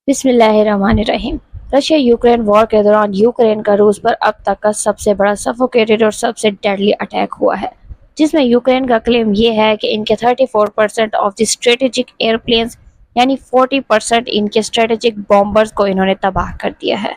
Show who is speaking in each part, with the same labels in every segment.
Speaker 1: بسم اللہ الرحمن الرحیم۔ رشیا یوکرین وار کے دوران یوکرین کا روس پر اب تک کا سب سے بڑا سفوکیٹڈ اور سب سے ڈیڈلی اٹیک ہوا ہے، جس میں یوکرین کا کلیم یہ ہے کہ ان کے 34% of the strategic airplanes یعنی 40% ان کے اسٹریٹجک بامبرز کو انہوں نے تباہ کر دیا ہے۔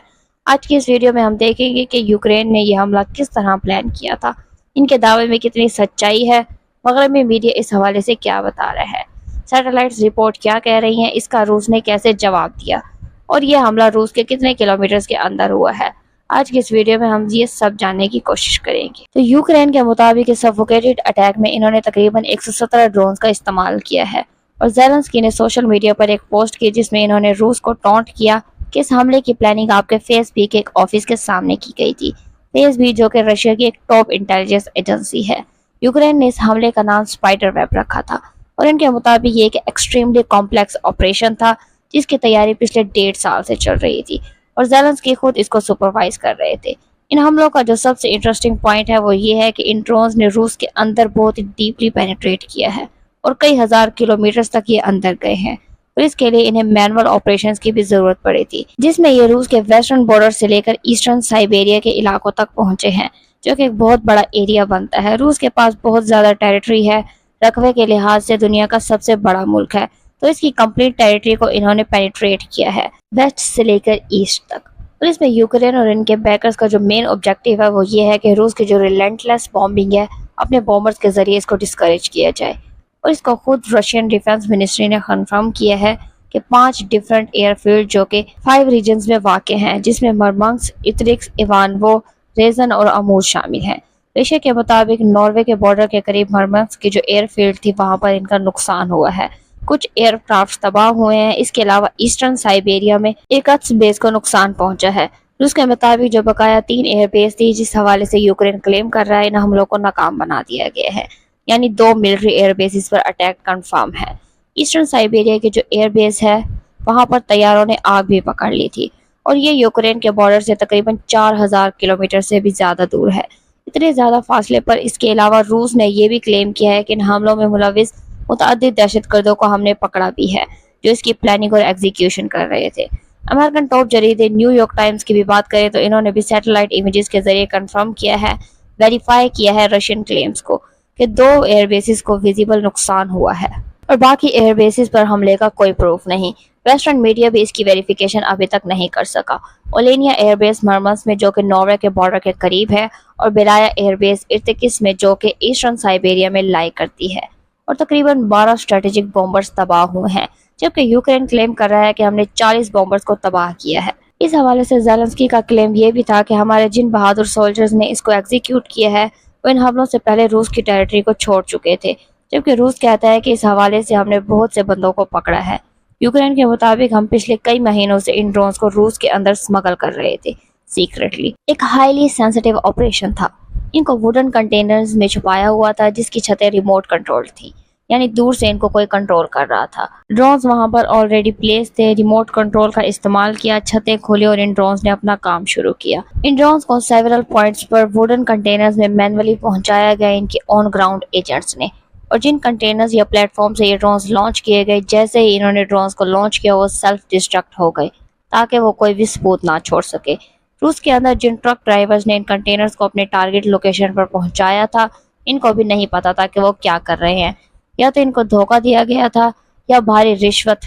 Speaker 1: آج کی اس ویڈیو میں ہم دیکھیں گے کہ یوکرین نے یہ حملہ کس طرح پلان کیا تھا، ان کے دعوے میں کتنی سچائی ہے، مغربی میڈیا اس حوالے سے کیا بتا رہا ہے، سیٹلائٹس رپورٹ کیا کہہ رہی ہیں، اس کا روس نے کیسے جواب دیا، اور یہ حملہ روس کے کتنے کلومیٹرز کے اندر ہوا ہے۔ آج کی اس ویڈیو میں ہم یہ سب جاننے کی کوشش کریں گے۔ تو یوکرین کے مطابق اس سفوکیٹڈ اٹیک میں انہوں نے تقریباً 117 ڈرونز کا استعمال کیا ہے، اور زیلنسکی نے سوشل میڈیا پر ایک پوسٹ کی جس میں انہوں نے روس کو ٹونٹ کیا کہ اس حملے کی پلاننگ آپ کے فیس بی کے ایک آفس کے سامنے کی گئی تھی۔ فیس بی جو کہ رشیا کی ایک ٹاپ انٹیلیجنس ایجنسی ہے۔ یوکرین نے اس حملے کا نام اسپائڈر ویب رکھا تھا، اور ان کے مطابق یہ ایک ایکسٹریملی کمپلیکس آپریشن تھا جس کی تیاری پچھلے 1.5 سال سے چل رہی تھی، اور زیلنسکی خود اس کو سپروائز کر رہے تھے۔ ان حملوں کا جو سب سے انٹرسٹنگ پوائنٹ ہے وہ یہ ہے کہ ان ڈرونز نے روس کے اندر بہت ہی ڈیپلی پینیٹریٹ کیا ہے، اور کئی ہزار کلومیٹرز تک یہ اندر گئے ہیں، اور اس کے لیے انہیں مینول آپریشنز کی بھی ضرورت پڑی تھی، جس میں یہ روس کے ویسٹرن بارڈر سے لے کر ایسٹرن سائبیریا کے علاقوں تک پہنچے ہیں، جو کہ ایک بہت بڑا ایریا بنتا ہے۔ روس کے پاس بہت زیادہ ٹیریٹری ہے، رقبے کے لحاظ سے دنیا کا سب سے بڑا ملک ہے، تو اس کی کمپلیٹ ٹیریٹری کو انہوں نے پینیٹریٹ کیا ہے، ویسٹ سے لے کر ایسٹ تک۔ اور اس میں یوکرین اور ان کے بیکرز کا جو مین آبجیکٹیو ہے وہ یہ ہے کہ روس کی جو ریلنٹلیس بامبنگ ہے اپنے بامبرز کے ذریعے اس کو ڈسکریج کیا جائے، اور اس کو خود رشین ڈیفنس منسٹری نے کنفرم کیا ہے کہ 5 ڈیفرنٹ ایئر فیلڈ جو کہ 5 ریجنز میں واقع ہیں، جس میں مرمنسک، اترکس، ایوانوو، ریزن اور اموز شامل ہیں۔ رشیا کے مطابق ناروے کے بارڈر کے قریب مرمنسک کی جو ایئر فیلڈ تھی وہاں پر ان کا نقصان ہوا ہے، کچھ ایئر کرافٹ تباہ ہوئے ہیں۔ اس کے علاوہ ایسٹرن سائبیریا میں ایک اتس بیس کو نقصان پہنچا ہے۔ روس کے مطابق جو بقایا 3 ایئر بیس تھی، جس حوالے سے یوکرین کلیم کر رہا ہے ان حملوں کو ناکام بنا دیا گیا ہے، یعنی 2 ملٹری ایئر بیسز پر اٹیک کنفرم ہے۔ ایسٹرن سائبیریا کے جو ایئر بیس ہے وہاں پر طیاروں نے آگ بھی پکڑ لی تھی، اور یہ یوکرین کے بارڈر سے تقریباً 4000 کلومیٹر سے بھی زیادہ دور ہے۔ اتنے زیادہ فاصلے پر اس کے علاوہ روس نے یہ بھی کلیم کیا ہے کہ ان حملوں میں ملوث متعدد دہشت گردوں کو ہم نے پکڑا بھی ہے، جو اس کی پلاننگ اور ایگزیکیوشن کر رہے تھے۔ امریکن ٹاپ جریدے نیو یارک ٹائمز کی بھی بات کریں تو انہوں نے بھی سیٹلائٹ امیجز کے ذریعے کنفرم کیا ہے، ویریفائی کیا ہے رشین کلیمز کو کہ 2 ایئر بیسز کو ویزیبل نقصان ہوا ہے، اور باقی ایئر بیسز پر حملے کا کوئی پروف نہیں۔ ویسٹرن میڈیا بھی اس کی ویریفیکیشن ابھی تک نہیں کر سکا۔ اولینیا ایئر بیس مرمنسک میں جو کہ ناروے کے بارڈر کے قریب ہے، اور بیلایا ایئر بیس ارتکس میں جو کہ ایسٹرن سائبیریا میں لائی کرتی ہے، اور تقریباً 12 اسٹریٹجک بامبرز تباہ ہوئے ہیں، جبکہ یوکرین کلیم کر رہا ہے کہ ہم نے 40 بامبرز کو تباہ کیا ہے۔ اس حوالے سے زیلنسکی کا کلیم یہ بھی تھا کہ ہمارے جن بہادر سولجرز نے اس کو ایگزیکیوٹ کیا ہے وہ ان حملوں سے پہلے روس کی ٹیریٹری کو چھوڑ چکے تھے، جبکہ روس کہتا ہے کہ اس حوالے سے ہم نے بہت سے بندوں کو پکڑا ہے۔ یوکرین کے مطابق ہم پچھلے کئی مہینوں سے ان ڈرونز کو روس کے اندر سمگل کر رہے تھے سیکریٹلی۔ ایک ہائیلی سینسٹیو آپریشن تھا۔ ان کو ووڈن کنٹینرز میں چھپایا ہوا تھا جس کی چھتیں ریموٹ کنٹرول تھی، یعنی دور سے ان کو کوئی کنٹرول کر رہا تھا۔ ڈرونز وہاں پر آلریڈی پلیس تھے، ریموٹ کنٹرول کا استعمال کیا، چھتیں کھولی اور ان ڈرونز نے اپنا کام شروع کیا۔ ان ڈرونز کو سیورل پوائنٹس پر ووڈن کنٹینرز میں مینولی پہنچایا گیا ان کے آن گراؤنڈ ایجنٹس نے، اور جن کنٹینرز یا پلیٹ فارم سے یہ ڈرونز لانچ کیے گئے، جیسے ہی انہوں نے ڈرونز کو لانچ کیا وہ سیلف ڈسٹرکٹ ہو گئے تاکہ وہ کوئی بھی ثبوت نہ چھوڑ سکے۔ روس کے اندر جن ٹرک ڈرائیورز نے ان کنٹینرز کو اپنے ٹارگٹ لوکیشن پر پہنچایا تھا، ان کو بھی نہیں پتا تھا کہ وہ کیا کر رہے ہیں، یا تو ان کو دھوکہ دیا گیا تھا یا بھاری رشوت۔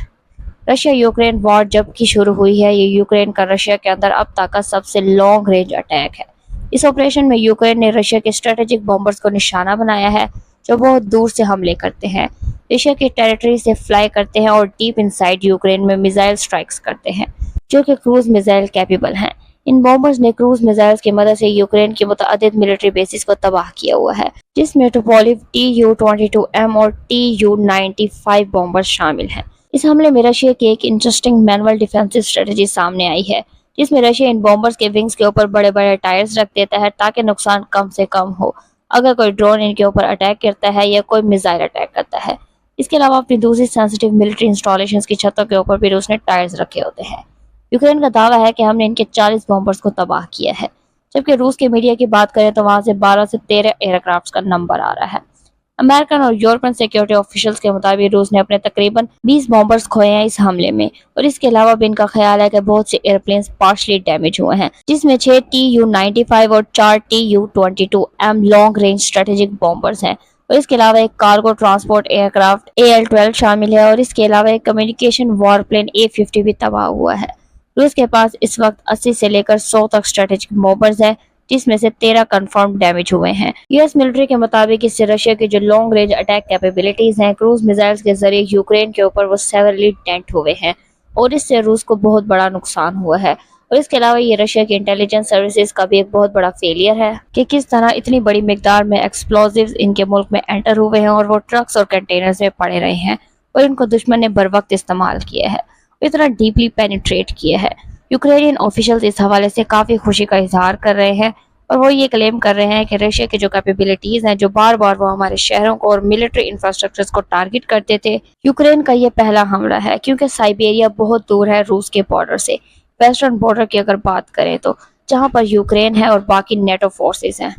Speaker 1: رشیا یوکرین وار جب کی شروع ہوئی ہے، یہ یوکرین کا رشیا کے اندر اب تک کا سب سے لانگ رینج اٹیک ہے۔ اس آپریشن میں یوکرین نے رشیا کے اسٹریٹجک بامبرز کو نشانہ بنایا ہے جو بہت دور سے حملے کرتے ہیں، رشیا کی ٹیریٹری سے فلائی کرتے ہیں اور ڈیپ انسائیڈ یوکرین میں میزائل سٹرائکس کرتے ہیں جو کہ کروز میزائل کیپیبل ہیں۔ ان بامبرز نے کروز میزائلز کی مدد سے یوکرین کی متعدد ملٹری بیسز کو تباہ کیا ہوا ہے، جس میں ٹوپولیو Tu-22M اور Tu-95 بامبرز شامل ہیں۔ اس حملے میں رشیا کی ایک انٹرسٹنگ مینول ڈیفینسو اسٹریٹجی سامنے آئی ہے، جس میں رشیا ان بامبرز کے ونگز کے اوپر بڑے بڑے ٹائرز رکھ دیتا ہے تاکہ نقصان کم سے کم ہو اگر کوئی ڈرون ان کے اوپر اٹیک کرتا ہے یا کوئی میزائل اٹیک کرتا ہے۔ اس کے علاوہ اپنی دوسری سینسٹیو ملٹری انسٹالیشنز کی چھتوں کے اوپر بھی روس نے ٹائرز رکھے ہوتے ہیں۔ یوکرین کا دعویٰ ہے کہ ہم نے ان کے 40 بامبرز کو تباہ کیا ہے، جبکہ روس کے میڈیا کی بات کریں تو وہاں سے 12 سے 13 ایئر کرافٹس کا نمبر آ رہا ہے۔ امریکن اور یورپین سیکیورٹی آفیشلز کے مطابق روس نے اپنے تقریباً 20 بامبرز کھوئے ہیں اس حملے میں، اور اس کے علاوہ بھی ان کا خیال ہے کہ بہت سے ایئر پلینز پارشلی ڈیمیج ہوئے ہیں، جس میں 6 Tu-95 اور 4 Tu-22M long range strategic bombers ہیں، اور اس کے علاوہ ایک cargo transport year craft AL-12 شامل ہے، اور اس کے علاوہ ایک کمیونیکیشن وار پلین A-50 بھی تباہ ہوا ہے۔ روس کے پاس اس وقت 80 سے لے کر 100 تک اسٹریٹجک بامبرز ہیں، جس میں سے 13 کنفرم ڈیمیج ہوئے ہیں۔ US ملٹری کے مطابق اس سے رشیا کی جو لانگ رینج اٹیک کیپیبلٹیز ہیں کروز میزائلز کے ذریعے یوکرین کے اوپر وہ سیورلی ڈینٹ ہوئے ہیں، اور اس سے روس کو بہت بڑا نقصان ہوا ہے۔ اور اس کے علاوہ یہ رشیا کی انٹیلیجنس سروسز کا بھی ایک بہت بڑا فیلئر ہے کہ کس طرح اتنی بڑی مقدار میں ایکسپلوزیوز ان کے ملک میں انٹر ہوئے ہیں اور وہ ٹرکس اور کنٹینرز میں پڑے رہے ہیں، اور ان کو دشمن نے بر وقت استعمال کیا ہے، اور اتنا ڈیپلی پینیٹریٹ کیا ہے۔ یوکرینین آفیشلز اس حوالے سے کافی خوشی کا اظہار کر رہے ہیں، اور وہ یہ کلیم کر رہے ہیں کہ رشیا کے جو کیپیبلٹیز ہیں جو بار بار وہ ہمارے شہروں کو اور ملٹری انفراسٹرکچرز کو ٹارگٹ کرتے تھے، یوکرین کا یہ پہلا حملہ ہے، کیونکہ سائبیریا بہت دور ہے روس کے بارڈر سے، ویسٹرن بارڈر کی اگر بات کریں تو، جہاں پر یوکرین ہے اور باقی نیٹو فورسز ہیں،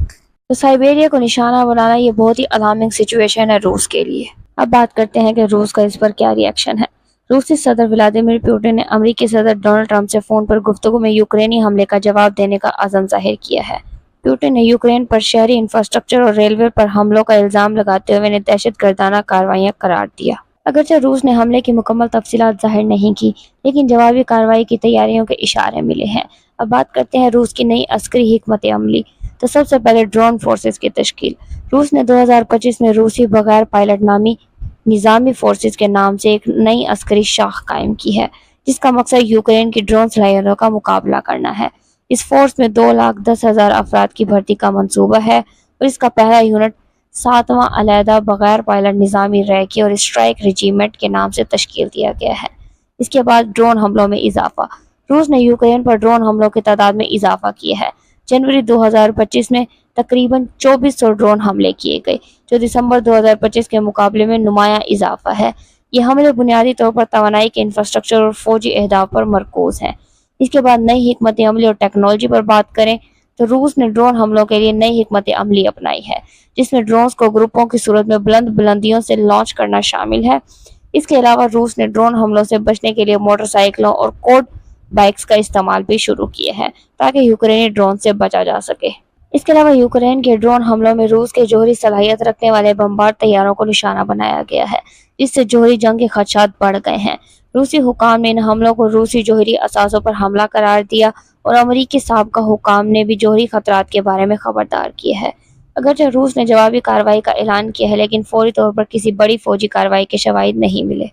Speaker 1: تو سائبیریا کو نشانہ بنانا یہ بہت ہی الارمنگ سچویشن ہے روس کے لیے۔ اب بات کرتے ہیں کہ روس کا اس پر کیا ری ایکشن ہے۔ روسی صدر ولادیمیر پوٹن نے امریکی صدر ڈونلڈ ٹرمپ سے فون پر گفتگو میں یوکرینی حملے کا جواب دینے کا عزم ظاہر کیا ہے۔ پوٹن نے یوکرین پر شہری انفراسٹرکچر اور ریلوے پر حملوں کا الزام لگاتے ہوئے انہیں دہشت گردانہ کارروائیاں قرار دیا۔ اگرچہ روس نے حملے کی مکمل تفصیلات ظاہر نہیں کی، لیکن جوابی کارروائی کی تیاریوں کے اشارے ملے ہیں۔ اب بات کرتے ہیں روس کی نئی عسکری حکمت عملی۔ تو سب سے پہلے ڈرون فورسز کی تشکیل۔ روس نے 2025 میں روسی بغیر پائلٹ نامی نظامی فورسز کے نام سے ایک نئی عسکری شاخ قائم کی ہے، جس کا مقصد یوکرین کی ڈرون صلاحیتوں کا مقابلہ کرنا ہے۔ اس فورس میں 2,10,000 افراد کی بھرتی کا منصوبہ ہے، اور اس کا پہلا یونٹ 7واں علیحدہ بغیر پائلٹ نظامی ریکی اور اسٹرائک ریجیمنٹ کے نام سے تشکیل دیا گیا ہے۔ اس کے بعد ڈرون حملوں میں اضافہ۔ روس نے یوکرین پر ڈرون حملوں کی تعداد میں اضافہ کیا ہے۔ جنوری 2025 میں تقریباً 2400 ڈرون حملے کیے گئے، جو دسمبر 2025 کے مقابلے میں نمایاں اضافہ ہے۔ یہ حملے بنیادی طور پر توانائی کے انفراسٹرکچر اور فوجی اہداف پر مرکوز ہیں۔ اس کے بعد نئی حکمت عملی اور ٹیکنالوجی پر بات کریں تو روس نے ڈرون حملوں کے لیے نئی حکمت عملی اپنائی ہے، جس میں ڈرونز کو گروپوں کی صورت میں بلند بلندیوں سے لانچ کرنا شامل ہے۔ اس کے علاوہ روس نے ڈرون حملوں سے بچنے کے لیے موٹر سائیکلوں اور کوڈ بائکس کا استعمال بھی شروع کیے ہیں، تاکہ یوکرینی ڈرون سے بچا جا سکے۔ اس کے علاوہ یوکرین کے ڈرون حملوں میں روس کے جوہری صلاحیت رکھنے والے بمبارڈ طیاروں کو نشانہ بنایا گیا ہے، جس سے جوہری جنگ کے خدشات بڑھ گئے ہیں۔ روسی حکام نے ان حملوں کو روسی جوہری اثاثوں پر حملہ قرار دیا، اور امریکی سابقہ حکام نے بھی جوہری خطرات کے بارے میں خبردار کیا ہے۔ اگرچہ روس نے جوابی کارروائی کا اعلان کیا ہے، لیکن فوری طور پر کسی بڑی فوجی کارروائی کے شواہد نہیں ملے۔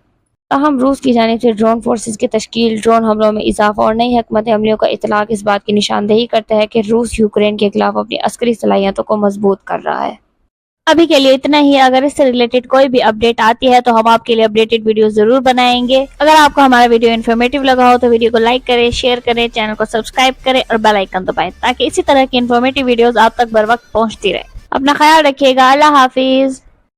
Speaker 1: تاہم روس کی جانب سے ڈرون فورسز کی تشکیل، ڈرون حملوں میں اضافہ اور نئی حکمت عملیوں کا اطلاق اس بات کی نشاندہی کرتا ہے کہ روس یوکرین کے خلاف اپنی عسکری صلاحیتوں کو مضبوط کر رہا ہے۔ ابھی کے لیے اتنا ہی۔ اگر اس سے ریلیٹڈ کوئی بھی اپڈیٹ آتی ہے تو ہم آپ کے لیے اپڈیٹڈ ویڈیو ضرور بنائیں گے۔ اگر آپ کو ہمارا ویڈیو انفارمیٹیو لگا ہو تو ویڈیو کو لائک کریں، شیئر کریں، چینل کو سبسکرائب کریں اور بیل آئیکن دبائیں، تاکہ اسی طرح کی انفارمیٹیو ویڈیوز آپ تک بر وقت پہنچتی رہیں۔ اپنا خیال رکھیے گا۔ اللہ حافظ۔